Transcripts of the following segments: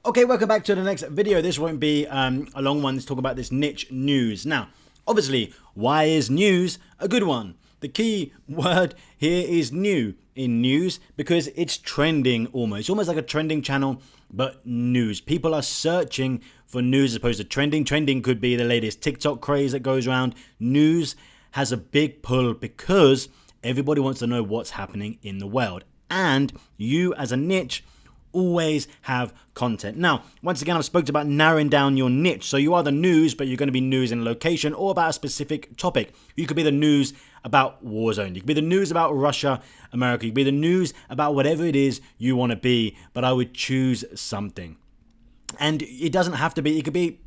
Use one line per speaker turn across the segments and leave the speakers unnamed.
Okay, welcome back to the next video. This won't be a long one. Let's talk about this niche news. Now, obviously, why is news a good one? The key word here is new in news because it's trending almost. Almost like a trending channel, but news. People are searching for news as opposed to trending. Trending could be the latest TikTok craze that goes around. News has a big pull because everybody wants to know what's happening in the world. And you as a niche always have content. Now, once again, I've spoken about narrowing down your niche. So you are the news, but you're going to be news in location or about a specific topic. You could be the news about Warzone. You could be the news about Russia, America. You could be the news about whatever it is you want to be, but I would choose something. And it doesn't have to be, it could be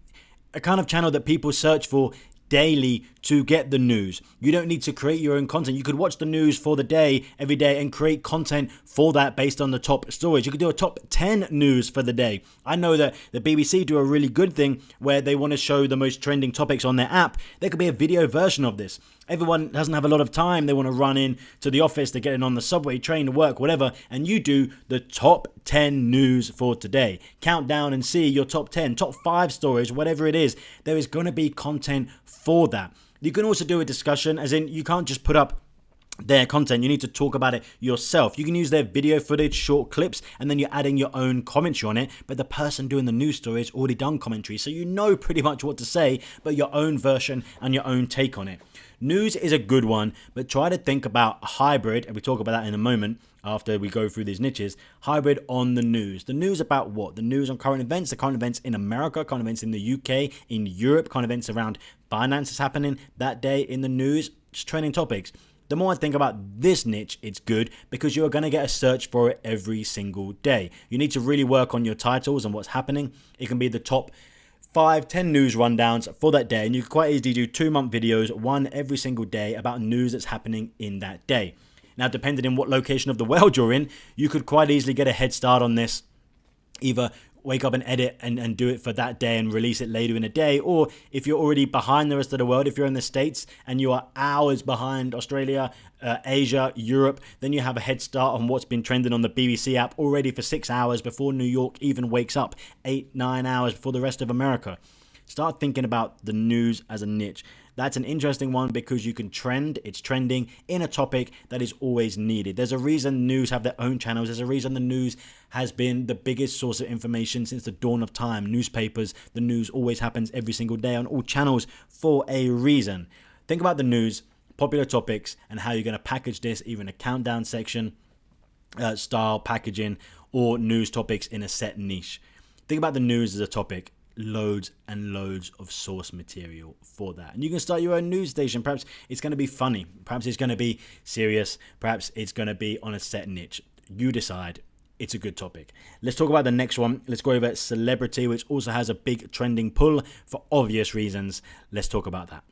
a kind of channel that people search for daily to get the news. You don't need to create your own content. You could watch the news for the day every day and create content for that based on the top stories. You could do a top 10 news for the day. I know that the BBC do a really good thing where they want to show the most trending topics on their app. There could be a video version of this. Everyone doesn't have a lot of time. They want to run in to the office, they're getting on the subway, train, work, whatever, and you do the top 10 news for today. Count down and see your top 10, top 5 stories, whatever it is. There is going to be content for that. You can also do a discussion, as in you can't just put up their content, you need to talk about it yourself. You can use their video footage, short clips, and then you're adding your own commentary on it, but the person doing the news story has already done commentary, so you know pretty much what to say, but your own version and your own take on it. News is a good one, but try to think about a hybrid, and we talk about that in a moment after we go through these niches. Hybrid on the news. The news about what? The news on current events, the current events in America, current events in the UK, in Europe, current events around finances happening that day in the news, just trending topics. The more I think about this niche, it's good because you're going to get a search for it every single day. You need to really work on your titles and what's happening. It can be the top 5, 10 news rundowns for that day, and you can quite easily do 2-month videos, one every single day about news that's happening in that day. Now, depending on what location of the world you're in, you could quite easily get a head start on this. Either wake up and edit and do it for that day and release it later in a day, or if you're already behind the rest of the world, if you're in the States and you are hours behind Australia, Asia, Europe, then you have a head start on what's been trending on the BBC app already for 6 hours before New York even wakes up, 8-9 hours before the rest of America. Start thinking about the news as a niche. That's an interesting one because you can trend, it's trending in a topic that is always needed. There's a reason news have their own channels. There's a reason the news has been the biggest source of information since the dawn of time. Newspapers, the news always happens every single day on all channels for a reason. Think about the news, popular topics, and how you're going to package this, either in a countdown section, style packaging, or news topics in a set niche. Think about the news as a topic. Loads and loads of source material for that, and you can start your own news station. Perhaps it's going to be funny, perhaps it's going to be serious, perhaps it's going to be on a set niche. You decide. It's a good topic. Let's talk about the next one. Let's go over celebrity, which also has a big trending pull for obvious reasons. Let's talk about that.